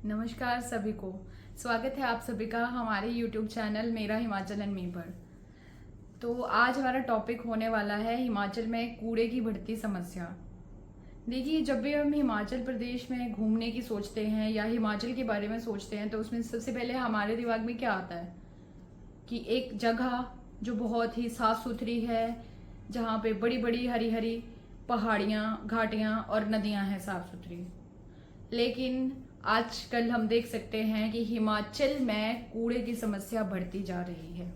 नमस्कार सभी को। स्वागत है आप सभी का हमारे YouTube चैनल मेरा हिमाचल एंड मी पर। तो आज हमारा टॉपिक होने वाला है हिमाचल में कूड़े की बढ़ती समस्या। देखिए, जब भी हम हिमाचल प्रदेश में घूमने की सोचते हैं या हिमाचल के बारे में सोचते हैं तो उसमें सबसे पहले हमारे दिमाग में क्या आता है कि एक जगह जो बहुत ही साफ सुथरी है, जहाँ पे बड़ी बड़ी हरी हरी पहाड़ियाँ, घाटियाँ और नदियाँ हैं साफ सुथरी। लेकिन आजकल हम देख सकते हैं कि हिमाचल में कूड़े की समस्या बढ़ती जा रही है।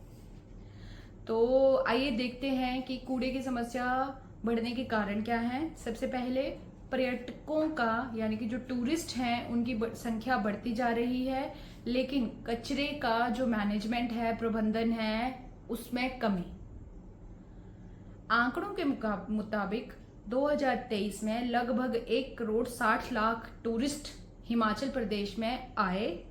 तो आइए देखते हैं कि कूड़े की समस्या बढ़ने के कारण क्या हैं। सबसे पहले पर्यटकों का यानी कि जो टूरिस्ट हैं उनकी संख्या बढ़ती जा रही है, लेकिन कचरे का जो मैनेजमेंट है, प्रबंधन है, उसमें कमी। आंकड़ों के मुताबिक 2023 में लगभग 1,60,00,000 टूरिस्ट हिमाचल प्रदेश में आए,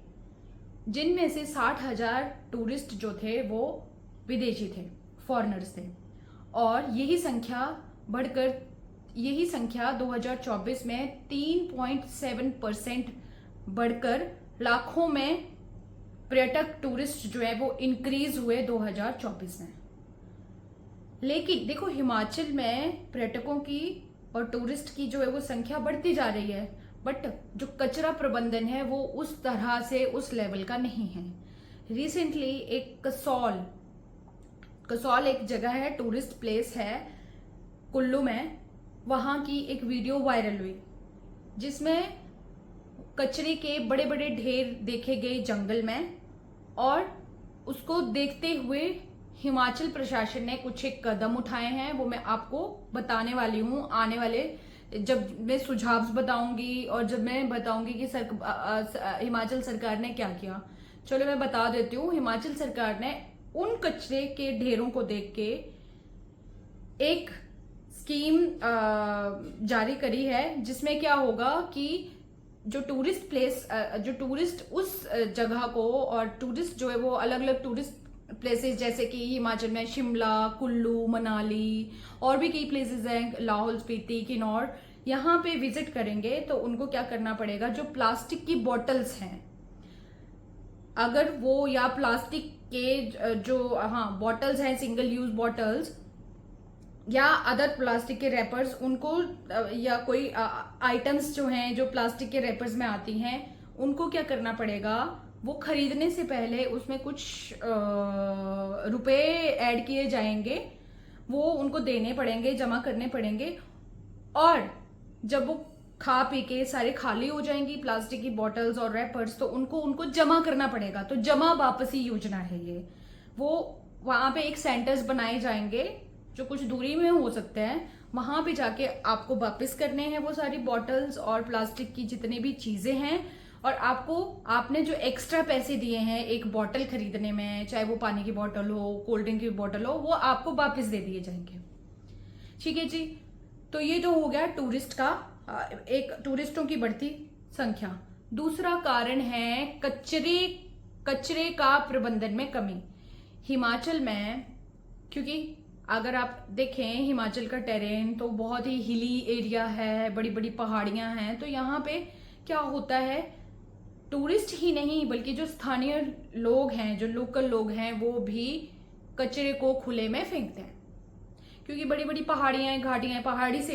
जिनमें से 60,000 टूरिस्ट जो थे वो विदेशी थे, फॉरेनर्स थे। और यही संख्या 2024 में 3.7% बढ़कर लाखों में पर्यटक टूरिस्ट जो है वो इंक्रीज हुए 2024 में। लेकिन देखो, हिमाचल में पर्यटकों की और टूरिस्ट की जो है वो संख्या बढ़ती जा रही है, बट जो कचरा प्रबंधन है वो उस तरह से उस लेवल का नहीं है। रिसेंटली एक कसौल एक जगह है, टूरिस्ट प्लेस है कुल्लू में, वहां की एक वीडियो वायरल हुई जिसमें कचरे के बड़े बड़े ढेर देखे गए जंगल में, और उसको देखते हुए हिमाचल प्रशासन ने कुछ एक कदम उठाए हैं। वो मैं आपको बताने वाली हूँ आने वाले, जब मैं सुझाव बताऊंगी और जब मैं बताऊंगी कि हिमाचल सरकार ने क्या किया। चलो मैं बता देती हूँ। हिमाचल सरकार ने उन कचरे के ढेरों को देख के एक स्कीम जारी करी है, जिसमें क्या होगा कि जो टूरिस्ट उस जगह को, और टूरिस्ट जो है वो अलग अलग टूरिस्ट प्लेसेस जैसे कि हिमाचल में शिमला, कुल्लू, मनाली और भी कई प्लेसेस हैं, लाहौल स्पीति, किन्नौर, यहाँ पे विजिट करेंगे तो उनको क्या करना पड़ेगा, जो प्लास्टिक की बॉटल्स हैं, अगर वो या प्लास्टिक के जो बॉटल्स हैं, सिंगल यूज बॉटल्स या अदर प्लास्टिक के रैपर्स, उनको या कोई आइटम्स जो हैं जो प्लास्टिक के रैपर्स में आती हैं, उनको क्या करना पड़ेगा, वो खरीदने से पहले उसमें कुछ रुपए ऐड किए जाएंगे, वो उनको देने पड़ेंगे, जमा करने पड़ेंगे। और जब वो खा पी के सारे खाली हो जाएंगी प्लास्टिक की बॉटल्स और रैपर्स, तो उनको जमा करना पड़ेगा। तो जमा वापसी योजना है ये। वो वहां पे एक सेंटर्स बनाए जाएंगे जो कुछ दूरी में हो सकते हैं, वहां पे जाके आपको वापस करने हैं वो सारी बॉटल्स और प्लास्टिक की जितनी भी चीजें हैं, और आपने जो एक्स्ट्रा पैसे दिए हैं एक बोतल खरीदने में, चाहे वो पानी की बोतल हो, कोल्ड ड्रिंक की बोतल हो, वो आपको वापस दे दिए जाएंगे। ठीक है जी। तो ये जो हो गया टूरिस्टों की बढ़ती संख्या। दूसरा कारण है कचरे का प्रबंधन में कमी हिमाचल में। क्योंकि अगर आप देखें हिमाचल का टेरेन तो बहुत ही हिली एरिया है, बड़ी बड़ी पहाड़ियां हैं, तो यहाँ पे क्या होता है, टूरिस्ट ही नहीं बल्कि जो स्थानीय लोग हैं, जो लोकल लोग हैं, वो भी कचरे को खुले में फेंकते हैं। क्योंकि बड़ी बड़ी पहाड़ियां हैं, घाटियां हैं,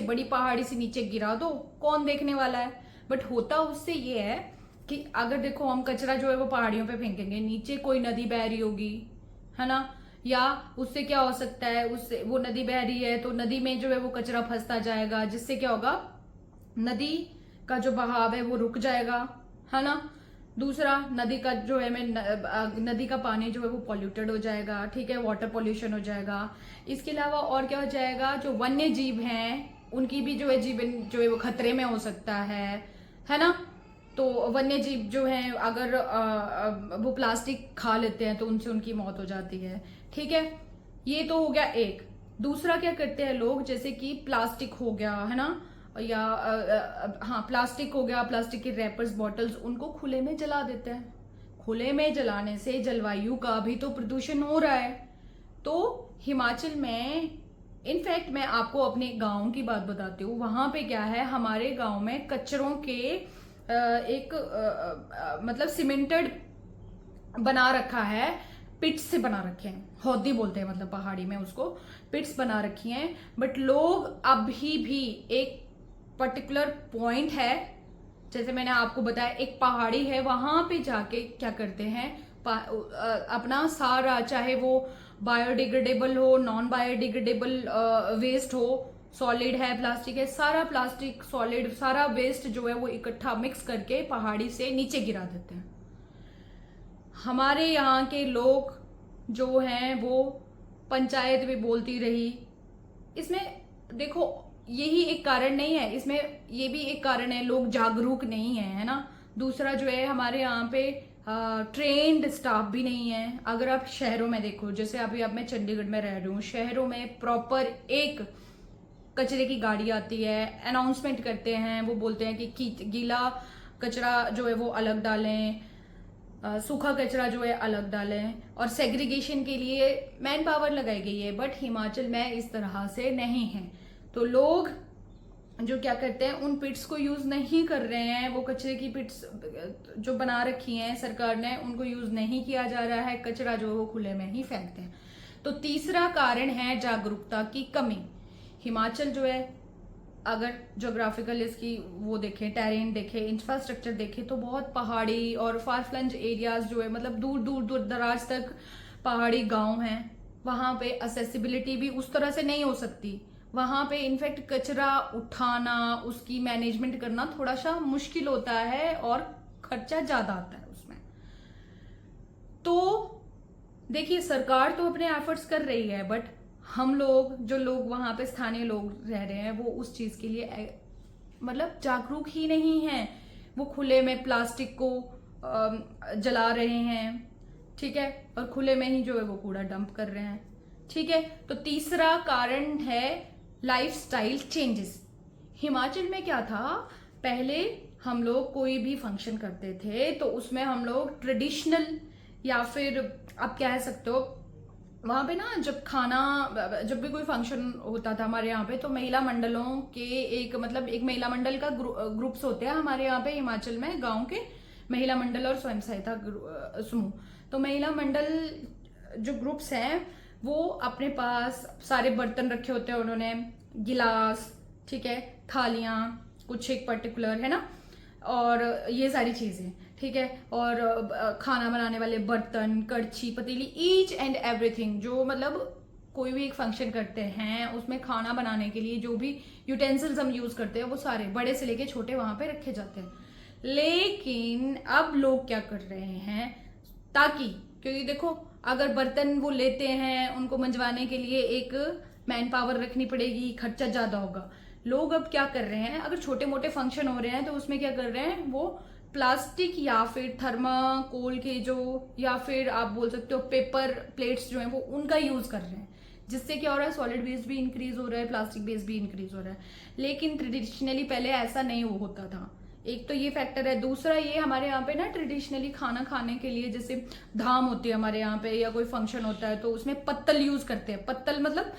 बड़ी पहाड़ी से नीचे गिरा दो, कौन देखने वाला है। बट होता उससे ये है कि अगर देखो हम कचरा जो है वो पहाड़ियों पे फेंकेंगे, नीचे कोई नदी बह रही होगी, है ना, या उससे क्या हो सकता है, उससे वो नदी बह रही है तो नदी में जो है वो कचरा फंसता जाएगा, जिससे क्या होगा, नदी का जो बहाव है वो रुक जाएगा, है ना। दूसरा, नदी का जो है नदी का पानी जो है वो पॉल्यूटेड हो जाएगा, ठीक है, वाटर पॉल्यूशन हो जाएगा। इसके अलावा और क्या हो जाएगा, जो वन्य जीव हैं उनकी भी जो है जीवन जो है वो खतरे में हो सकता है ना। तो वन्य जीव जो हैं अगर वो प्लास्टिक खा लेते हैं तो उनसे उनकी मौत हो जाती है। ठीक है, ये तो हो गया एक। दूसरा क्या करते हैं लोग, जैसे कि प्लास्टिक हो गया, है ना, या प्लास्टिक हो गया, प्लास्टिक के रैपर्स, बॉटल्स, उनको खुले में जला देते हैं। खुले में जलाने से जलवायु का भी तो प्रदूषण हो रहा है। तो हिमाचल में, इनफैक्ट मैं आपको अपने गांव की बात बताती हूँ, वहां पे क्या है, हमारे गांव में कचरों के मतलब सीमेंटेड बना रखा है, पिट्स से बना रखे हैं, हौदी बोलते हैं मतलब पहाड़ी में उसको, पिट्स बना रखी हैं। बट लोग अभी भी एक पर्टिकुलर पॉइंट है, जैसे मैंने आपको बताया एक पहाड़ी है, वहां पे जाके क्या करते हैं, अपना सारा, चाहे वो बायोडिग्रेडेबल हो, नॉन बायोडिग्रेडेबल वेस्ट हो, सॉलिड है, प्लास्टिक है, सारा प्लास्टिक सॉलिड सारा वेस्ट जो है वो इकट्ठा मिक्स करके पहाड़ी से नीचे गिरा देते हैं। हमारे यहाँ के लोग जो हैं वो पंचायत भी बोलती रही। इसमें देखो यही एक कारण नहीं है, इसमें ये भी एक कारण है, लोग जागरूक नहीं है ना। दूसरा जो है हमारे यहाँ पे ट्रेन्ड स्टाफ भी नहीं है। अगर आप शहरों में देखो, जैसे अभी अब मैं चंडीगढ़ में रह रही हूँ, शहरों में प्रॉपर एक कचरे की गाड़ी आती है, अनाउंसमेंट करते हैं, वो बोलते हैं कि गीला कचरा जो है वो अलग डालें, सूखा कचरा जो है अलग डालें, और सेग्रीगेशन के लिए मैन पावर लगाई गई है। बट हिमाचल में इस तरह से नहीं है, तो लोग जो क्या करते हैं उन पिट्स को यूज नहीं कर रहे हैं। वो कचरे की पिट्स जो बना रखी हैं सरकार ने, उनको यूज नहीं किया जा रहा है, कचरा जो है वो खुले में ही फेंकते हैं। तो तीसरा कारण है जागरूकता की कमी। हिमाचल जो है, अगर जोग्राफिकल इसकी वो देखें, टेरेन देखें, इंफ्रास्ट्रक्चर देखें, तो बहुत पहाड़ी और फार फ्लंज एरियाज जो है, मतलब दूर दूर दूर दराज तक पहाड़ी गांव हैं। वहां पे असेसिबिलिटी भी उस तरह से नहीं हो सकती। वहां पे इनफैक्ट कचरा उठाना, उसकी मैनेजमेंट करना थोड़ा सा मुश्किल होता है और खर्चा ज्यादा आता है उसमें। तो देखिए सरकार तो अपने एफर्ट्स कर रही है, बट हम लोग जो लोग वहां पे स्थानीय लोग रह रहे हैं वो उस चीज के लिए मतलब जागरूक ही नहीं है। वो खुले में प्लास्टिक को जला रहे हैं, ठीक है, और खुले में ही जो है वो कूड़ा डंप कर रहे हैं, ठीक है। तो तीसरा कारण है लाइफस्टाइल चेंजेस। हिमाचल में क्या था, पहले हम लोग कोई भी फंक्शन करते थे तो उसमें हम लोग ट्रेडिशनल, या फिर आप कह सकते हो वहां पे ना, जब भी कोई फंक्शन होता था हमारे यहाँ पे, तो महिला मंडलों के एक महिला मंडल का ग्रुप्स होते हैं हमारे यहाँ पे हिमाचल में, गांव के महिला मंडल और स्वयं सहायता समूह। तो महिला मंडल जो ग्रुप्स हैं वो अपने पास सारे बर्तन रखे होते हैं, उन्होंने गिलास, ठीक है, थालियां कुछ एक पर्टिकुलर है ना, और ये सारी चीजें, ठीक है, और खाना बनाने वाले बर्तन, कड़छी, पतीली, ईच एंड एवरीथिंग, जो मतलब कोई भी एक फंक्शन करते हैं उसमें खाना बनाने के लिए जो भी यूटेंसिल्स हम यूज करते हैं वो सारे बड़े से लेके छोटे वहां पे रखे जाते हैं। लेकिन अब लोग क्या कर रहे हैं, ताकि, क्योंकि देखो अगर बर्तन वो लेते हैं उनको मंजवाने के लिए एक मैन पावर रखनी पड़ेगी, खर्चा ज्यादा होगा। लोग अब क्या कर रहे हैं, अगर छोटे मोटे फंक्शन हो रहे हैं तो उसमें क्या कर रहे हैं, वो प्लास्टिक या फिर थर्माकोल के जो, या फिर आप बोल सकते हो पेपर प्लेट्स जो हैं वो उनका यूज कर रहे हैं, जिससे क्या हो रहा है, सॉलिड वेस्ट भी इंक्रीज हो रहा है, प्लास्टिक वेस्ट भी इंक्रीज हो रहा है। लेकिन ट्रेडिशनली पहले ऐसा नहीं होता था। एक तो ये फैक्टर है, दूसरा ये हमारे यहाँ पे ना ट्रेडिशनली खाना खाने के लिए, जैसे धाम होती है हमारे यहाँ पे या कोई फंक्शन होता है तो उसमें पत्तल यूज करते हैं। पत्तल मतलब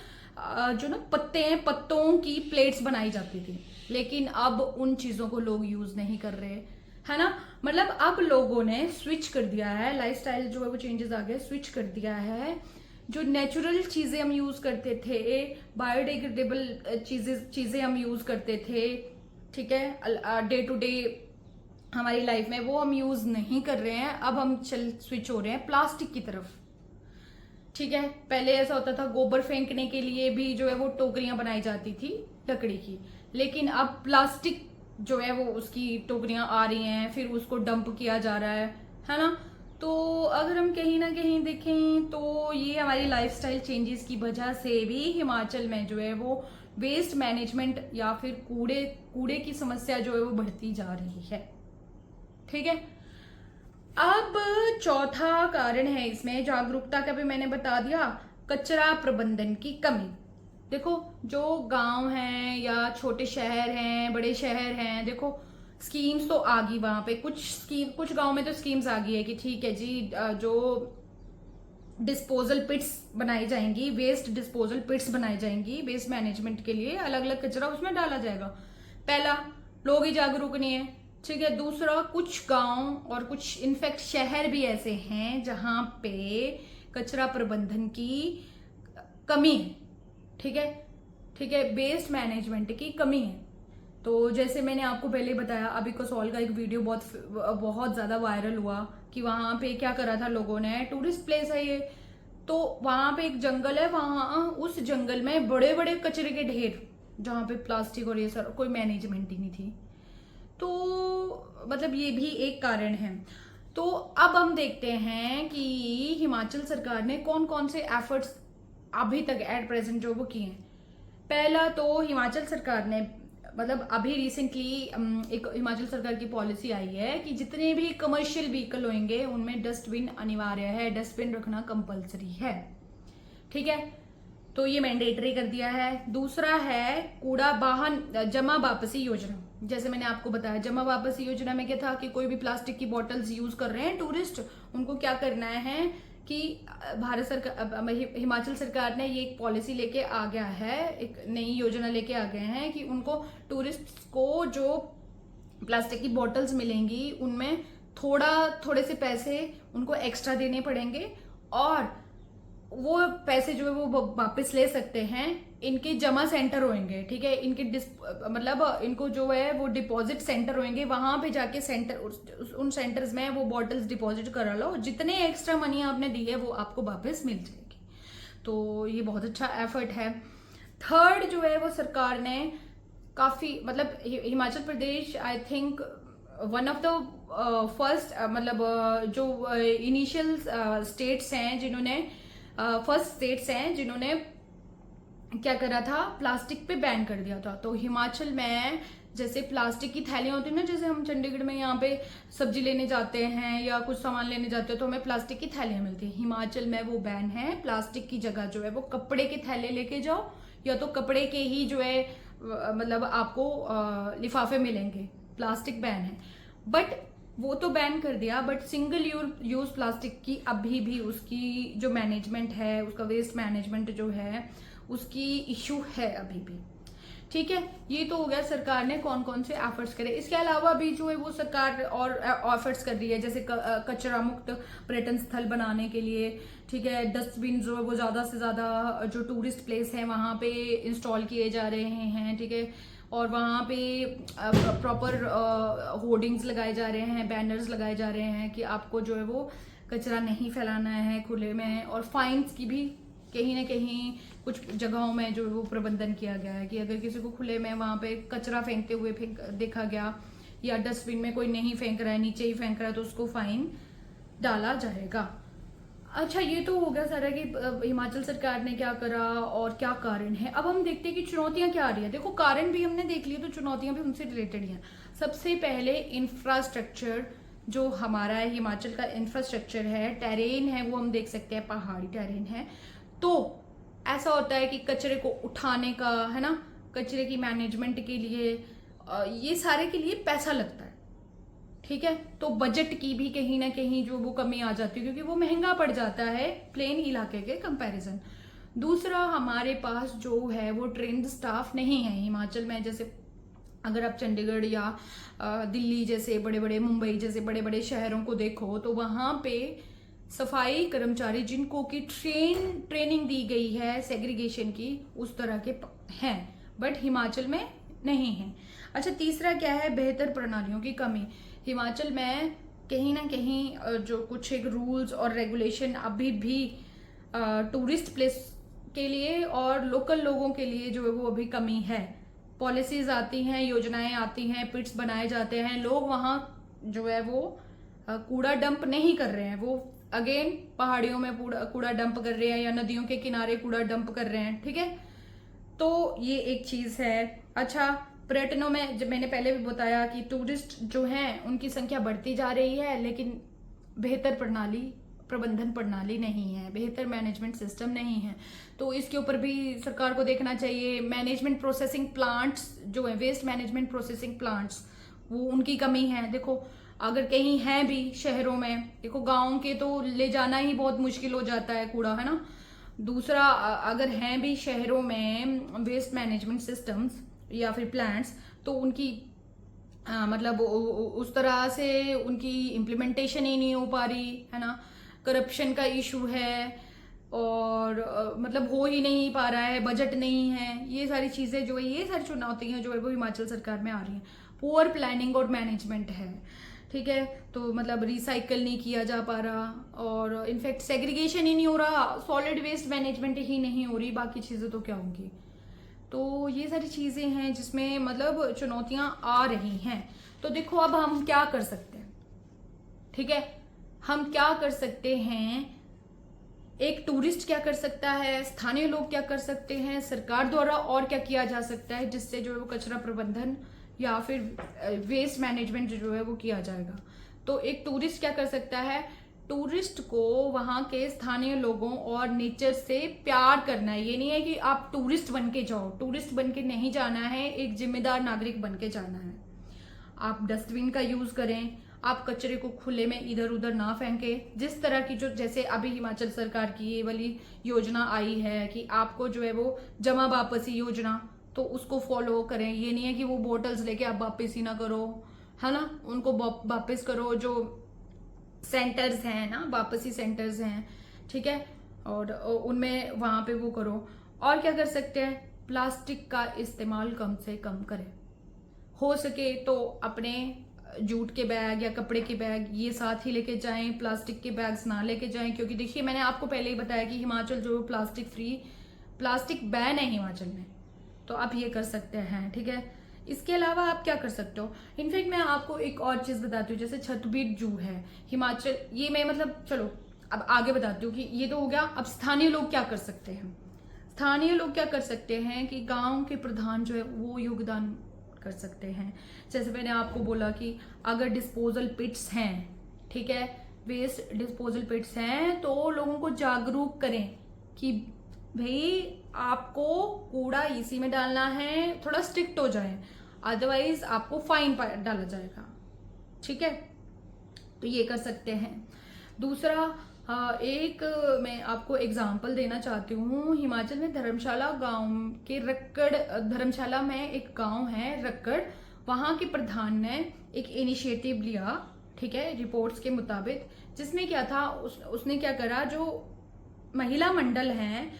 जो ना पत्ते हैं, पत्तों की प्लेट्स बनाई जाती थी। लेकिन अब उन चीजों को लोग यूज नहीं कर रहे, है ना। मतलब अब लोगों ने स्विच कर दिया है, लाइफस्टाइल जो है वो चेंजेस आ गए, स्विच कर दिया है। जो नेचुरल चीजें हम यूज करते थे, बायोडिग्रेडेबल चीजें हम यूज करते थे, ठीक है, डे टू डे हमारी लाइफ में, वो हम यूज नहीं कर रहे हैं। अब हम स्विच हो रहे हैं प्लास्टिक की तरफ, ठीक है। पहले ऐसा होता था, गोबर फेंकने के लिए भी जो है वो टोकरियां बनाई जाती थी लकड़ी की, लेकिन अब प्लास्टिक जो है वो उसकी टोकरियां आ रही हैं, फिर उसको डंप किया जा रहा है ना। तो अगर हम कहीं ना कहीं देखें तो ये हमारी लाइफस्टाइल चेंजेस की वजह से भी हिमाचल में जो है वो वेस्ट मैनेजमेंट या फिर कूड़े की समस्या जो है वो बढ़ती जा रही है, ठीक है। अब चौथा कारण है इसमें, जागरूकता का भी मैंने बता दिया, कचरा प्रबंधन की कमी। देखो जो गांव हैं या छोटे शहर हैं, बड़े शहर हैं, देखो स्कीम्स तो आ गई वहां पे, कुछ गांव में तो स्कीम्स आ गई है कि ठीक है जी, जो डिस्पोजल पिट्स बनाई जाएंगी, वेस्ट डिस्पोजल पिट्स बनाई जाएंगी वेस्ट मैनेजमेंट के लिए, अलग अलग कचरा उसमें डाला जाएगा। पहला, लोग ही जागरूक नहीं है, ठीक है। दूसरा, कुछ गांव और कुछ इनफैक्ट शहर भी ऐसे हैं जहां पे कचरा प्रबंधन की कमी है। ठीक है, ठीक है, वेस्ट मैनेजमेंट की कमी है। तो जैसे मैंने आपको पहले बताया, अभी कसौल का एक वीडियो बहुत ज्यादा वायरल हुआ कि वहां पे क्या करा था लोगों ने, टूरिस्ट प्लेस है ये, तो वहां पे एक जंगल है, वहां उस जंगल में बड़े बड़े कचरे के ढेर, जहां पे प्लास्टिक और ये सब, कोई मैनेजमेंट ही नहीं थी। तो मतलब ये भी एक कारण है। तो अब हम देखते हैं कि हिमाचल सरकार ने कौन कौन से एफर्ट्स अभी तक एट प्रेजेंट जो वो किए हैं। पहला तो हिमाचल सरकार ने मतलब अभी रिसेंटली एक हिमाचल सरकार की पॉलिसी आई है कि जितने भी कमर्शियल व्हीकल होंगे उनमें डस्टबिन अनिवार्य है, डस्टबिन रखना कंपलसरी है। ठीक है, तो ये मैंडेटरी कर दिया है। दूसरा है कूड़ा वाहन जमा वापसी योजना। जैसे मैंने आपको बताया, जमा वापसी योजना में क्या था कि कोई भी प्लास्टिक की बॉटल्स यूज कर रहे हैं टूरिस्ट, उनको क्या करना है कि भारत सरकार, हिमाचल सरकार ने ये एक पॉलिसी लेके आ गया है, एक नई योजना लेके आ गए हैं कि उनको टूरिस्ट को जो प्लास्टिक की बॉटल्स मिलेंगी उनमें थोड़े से पैसे उनको एक्स्ट्रा देने पड़ेंगे और वो पैसे जो है वो वापस ले सकते हैं। इनके जमा सेंटर होंगे, ठीक है, इनके मतलब इनको जो है वो डिपॉजिट सेंटर होंगे, वहां पे जाके उन सेंटर्स में वो बॉटल्स डिपॉजिट करा लो, जितने एक्स्ट्रा मनी आपने दी है वो आपको वापस मिल जाएगी। तो ये बहुत अच्छा एफर्ट है। थर्ड जो है वो सरकार ने काफी मतलब Himachal Pradesh I think one of the first मतलब जो इनिशियल स्टेट्स हैं जिन्होंने फर्स्ट स्टेट्स हैं जिन्होंने क्या करा था, प्लास्टिक पे बैन कर दिया था। तो हिमाचल में जैसे प्लास्टिक की थैलियां होती है ना, जैसे हम चंडीगढ़ में यहाँ पे सब्जी लेने जाते हैं या कुछ सामान लेने जाते हैं तो हमें प्लास्टिक की थैलियां मिलती है, हिमाचल में वो बैन है। प्लास्टिक की जगह जो है वो कपड़े के थैले लेके जाओ या तो कपड़े के ही जो है मतलब आपको लिफाफे मिलेंगे, प्लास्टिक बैन है। बट वो तो बैन कर दिया, बट सिंगल यूज प्लास्टिक की अभी भी उसकी जो मैनेजमेंट है, उसका वेस्ट मैनेजमेंट जो है उसकी इशू है अभी भी। ठीक है, ये तो हो गया सरकार ने कौन कौन से एफर्ट्स करे। इसके अलावा भी जो है वो सरकार और एफर्ट्स कर रही है, जैसे कचरा मुक्त पर्यटन स्थल बनाने के लिए, ठीक है, डस्टबिन जो है वो ज्यादा से ज्यादा जो टूरिस्ट प्लेस है वहां पे इंस्टॉल किए जा रहे हैं। ठीक है, और वहाँ पे प्रॉपर होर्डिंग्स लगाए जा रहे हैं, बैनर्स लगाए जा रहे हैं कि आपको जो है वो कचरा नहीं फैलाना है खुले में, और फाइन्स की भी कहीं ना कहीं कुछ जगहों में जो वो प्रबंधन किया गया है कि अगर किसी को खुले में वहाँ पे कचरा फेंकते हुए देखा गया या डस्टबिन में कोई नहीं फेंक रहा है, नीचे ही फेंक रहा है, तो उसको फाइन डाला जाएगा। अच्छा, ये तो हो गया सारा कि हिमाचल सरकार ने क्या करा और क्या कारण है। अब हम देखते हैं कि चुनौतियां क्या आ रही है। देखो, कारण भी हमने देख लिया तो चुनौतियां भी उनसे रिलेटेड ही हैं। सबसे पहले इंफ्रास्ट्रक्चर जो हमारा है, हिमाचल का इंफ्रास्ट्रक्चर है, टेरेन है, वो हम देख सकते हैं पहाड़ी टेरेन है। तो ऐसा होता है कि कचरे को उठाने का, है ना, कचरे की मैनेजमेंट के लिए ये सारे के लिए पैसा लगता है। ठीक है, तो बजट की भी कहीं ना कहीं जो वो कमी आ जाती है क्योंकि वो महंगा पड़ जाता है प्लेन इलाके के कंपैरिजन। दूसरा, हमारे पास जो है वो ट्रेन्ड स्टाफ नहीं है हिमाचल में। जैसे अगर आप चंडीगढ़ या दिल्ली जैसे बड़े बड़े, मुंबई जैसे बड़े बड़े शहरों को देखो तो वहां पे सफाई कर्मचारी जिनको की ट्रेनिंग दी गई है सेग्रीगेशन की, उस तरह के हैं, बट हिमाचल में नहीं है। अच्छा, तीसरा क्या है, बेहतर प्रणालियों की कमी। हिमाचल में कहीं ना कहीं जो कुछ एक रूल्स और रेगुलेशन अभी भी टूरिस्ट प्लेस के लिए और लोकल लोगों के लिए जो है वो अभी कमी है। पॉलिसीज आती हैं, योजनाएं आती हैं, पिट्स बनाए जाते हैं, लोग वहाँ जो है वो कूड़ा डंप नहीं कर रहे हैं, वो अगेन पहाड़ियों में कूड़ा डंप कर रहे हैं या नदियों के किनारे कूड़ा डंप कर रहे हैं। ठीक है, तो ये एक चीज है। अच्छा, पर्यटनों में जब मैंने पहले भी बताया कि टूरिस्ट जो हैं उनकी संख्या बढ़ती जा रही है, लेकिन बेहतर प्रबंधन प्रणाली नहीं है, बेहतर मैनेजमेंट सिस्टम नहीं है। तो इसके ऊपर भी सरकार को देखना चाहिए। मैनेजमेंट प्रोसेसिंग प्लांट्स जो है, वेस्ट मैनेजमेंट प्रोसेसिंग प्लांट्स, वो उनकी कमी है। देखो, अगर कहीं है भी शहरों में, देखो गाँव के तो ले जाना ही बहुत मुश्किल हो जाता है कूड़ा, है ना। दूसरा, अगर हैं भी शहरों में वेस्ट मैनेजमेंट सिस्टम्स या फिर प्लांट्स, तो उनकी मतलब उस तरह से उनकी इम्प्लीमेंटेशन ही नहीं हो पा रही है ना, करप्शन का इशू है, और मतलब हो ही नहीं पा रहा है, बजट नहीं है, ये सारी चीज़ें जो है, ये सारी चुनौतियां जो है वो हिमाचल सरकार में आ रही हैं। पुअर प्लानिंग और मैनेजमेंट है, ठीक है, तो मतलब रिसाइकल नहीं किया जा पा रहा, और इनफैक्ट सेग्रीगेशन ही नहीं हो रहा, सॉलिड वेस्ट मैनेजमेंट ही नहीं हो रही, बाकी चीज़ें तो क्या होंगी। तो ये सारी चीज़ें हैं जिसमें मतलब चुनौतियां आ रही हैं। तो देखो अब हम क्या कर सकते हैं, ठीक है, हम क्या कर सकते हैं, एक टूरिस्ट क्या कर सकता है, स्थानीय लोग क्या कर सकते हैं, सरकार द्वारा और क्या किया जा सकता है जिससे जो है वो कचरा प्रबंधन या फिर वेस्ट मैनेजमेंट जो है वो किया जाएगा। तो एक टूरिस्ट क्या कर सकता है, टूरिस्ट को वहाँ के स्थानीय लोगों और नेचर से प्यार करना है। ये नहीं है कि आप टूरिस्ट बन के जाओ, टूरिस्ट बन के नहीं जाना है, एक जिम्मेदार नागरिक बन के जाना है। आप डस्टबिन का यूज करें, आप कचरे को खुले में इधर उधर ना फेंकें। जिस तरह की जो, जैसे अभी हिमाचल सरकार की ये वाली योजना आई है कि आपको जो है वो जमा वापसी योजना, तो उसको फॉलो करें। ये नहीं है कि वो बोटल्स लेके आप वापस ही ना करो, है ना, उनको वापस करो। जो सेंटर्स हैं ना, वापसी सेंटर्स हैं, ठीक है, और उनमें वहां पे वो करो। और क्या कर सकते हैं, प्लास्टिक का इस्तेमाल कम से कम करें, हो सके तो अपने जूट के बैग या कपड़े के बैग ये साथ ही लेके जाएं, प्लास्टिक के बैग्स ना लेके जाएं। क्योंकि देखिए मैंने आपको पहले ही बताया कि हिमाचल जो प्लास्टिक फ्री, प्लास्टिक बैन है हिमाचल में, तो आप ये कर सकते हैं, ठीक है। इसके अलावा आप क्या कर सकते हो, इनफैक्ट मैं आपको एक और चीज बताती हूँ, जैसे छतबीट जू है हिमाचल, ये मैं मतलब चलो अब आगे बताती हूँ कि ये तो हो गया। अब स्थानीय लोग क्या कर सकते हैं, स्थानीय लोग क्या कर सकते हैं कि गांव के प्रधान जो है वो योगदान कर सकते हैं। जैसे मैंने आपको बोला कि अगर डिस्पोजल पिट्स हैं, ठीक है, वेस्ट डिस्पोजल पिट्स हैं, तो लोगों को जागरूक करें कि भाई आपको कूड़ा इसी में डालना है, थोड़ा स्ट्रिक्ट हो जाए, अदरवाइज आपको फाइन डाला जाएगा, ठीक है। तो ये कर सकते हैं। दूसरा एक मैं आपको एग्जाम्पल देना चाहती हूँ, हिमाचल में धर्मशाला गांव के रक्कड़, धर्मशाला में एक गांव है रक्कड़, वहां के प्रधान ने एक इनिशिएटिव लिया, ठीक है, रिपोर्ट्स के मुताबिक, जिसमें क्या था, उसने क्या करा, जो महिला मंडल हैं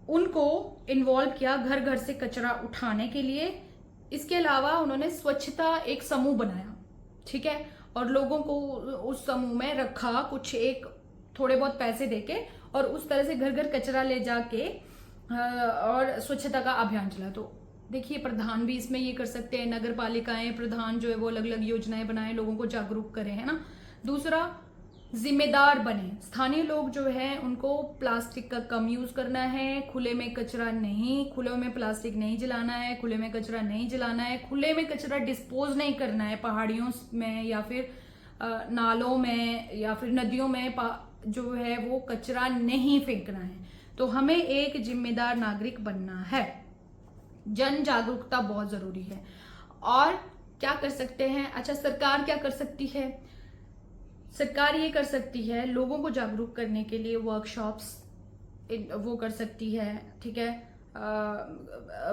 उनको इन्वॉल्व किया घर घर से कचरा उठाने के लिए। इसके अलावा उन्होंने स्वच्छता एक समूह बनाया, ठीक है, और लोगों को उस समूह में रखा, कुछ एक थोड़े बहुत पैसे देके, और उस तरह से घर घर कचरा ले जाके और स्वच्छता का अभियान चला। तो देखिए प्रधान भी इसमें ये कर सकते हैं, नगर पालिकाएं प्रधान जो है वो अलग अलग योजनाएं बनाए, लोगों को जागरूक करें, है ना। दूसरा, जिम्मेदार बने, स्थानीय लोग जो है उनको प्लास्टिक का कम यूज करना है, खुले में कचरा नहीं, खुले में प्लास्टिक नहीं जलाना है, खुले में कचरा नहीं जलाना है, खुले में कचरा डिस्पोज नहीं करना है, पहाड़ियों में या फिर नालों में या फिर नदियों में जो है वो कचरा नहीं फेंकना है। तो हमें एक जिम्मेदार नागरिक बनना है, जन जागरूकता बहुत जरूरी है। और क्या कर सकते हैं, अच्छा सरकार क्या कर सकती है, सरकार ये कर सकती है लोगों को जागरूक करने के लिए वर्कशॉप्स वो कर सकती है, ठीक है,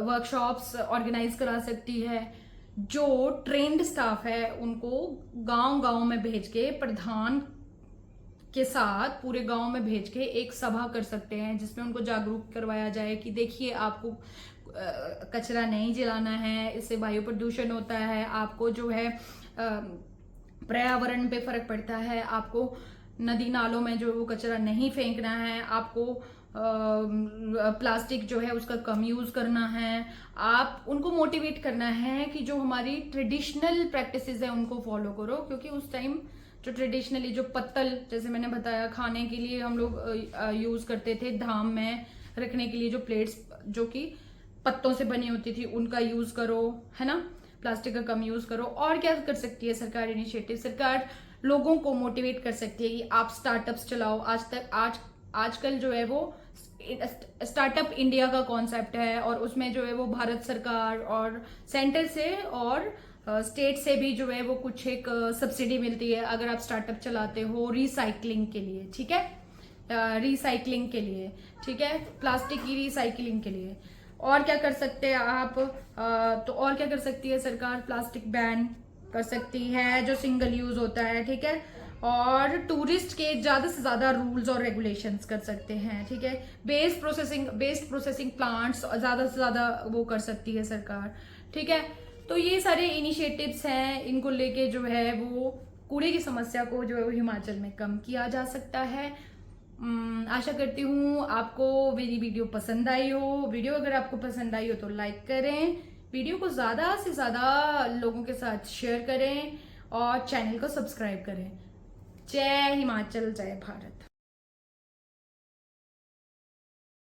वर्कशॉप्स ऑर्गेनाइज करा सकती है। जो ट्रेंड स्टाफ है उनको गांव गांव में भेज के, प्रधान के साथ पूरे गांव में भेज के एक सभा कर सकते हैं, जिसमें उनको जागरूक करवाया जाए कि देखिए आपको कचरा नहीं जलाना है, इससे वायु प्रदूषण होता है, आपको जो है पर्यावरण पे फर्क पड़ता है, आपको नदी नालों में जो वो कचरा नहीं फेंकना है, आपको प्लास्टिक जो है उसका कम यूज करना है। आप उनको मोटिवेट करना है कि जो हमारी ट्रेडिशनल प्रैक्टिसेस है उनको फॉलो करो, क्योंकि उस टाइम जो ट्रेडिशनली जो पत्तल, जैसे मैंने बताया खाने के लिए हम लोग यूज करते थे, धाम में रखने के लिए जो प्लेट्स जो कि पत्तों से बनी होती थी उनका यूज करो, है ना, प्लास्टिक का कम यूज करो। और क्या कर सकती है सरकार इनिशिएटिव, सरकार लोगों को मोटिवेट कर सकती है कि आप स्टार्टअप्स चलाओ। आजकल जो है वो स्टार्टअप इंडिया का कॉन्सेप्ट है, और उसमें जो है वो भारत सरकार और सेंटर से और स्टेट से भी जो है वो कुछ एक सब्सिडी मिलती है अगर आप स्टार्टअप चलाते हो रिसाइकलिंग के लिए, ठीक है, रिसाइकलिंग के लिए, ठीक है, प्लास्टिक की रिसाइकलिंग के लिए। और क्या कर सकते हैं आप, तो और क्या कर सकती है सरकार, प्लास्टिक बैन कर सकती है जो सिंगल यूज होता है, ठीक है। और टूरिस्ट के ज्यादा से ज्यादा रूल्स और रेगुलेशंस कर सकते हैं, ठीक है। बेस्ट प्रोसेसिंग प्लांट्स ज्यादा से ज्यादा वो कर सकती है सरकार, ठीक है। तो ये सारे इनिशिएटिव्स हैं, इनको लेके जो है वो कूड़े की समस्या को जो है वो हिमाचल में कम किया जा सकता है। आशा करती हूँ आपको मेरी वीडियो पसंद आई हो। वीडियो अगर आपको पसंद आई हो तो लाइक करें, वीडियो को ज़्यादा से ज़्यादा लोगों के साथ शेयर करें और चैनल को सब्सक्राइब करें। जय हिमाचल, जय भारत।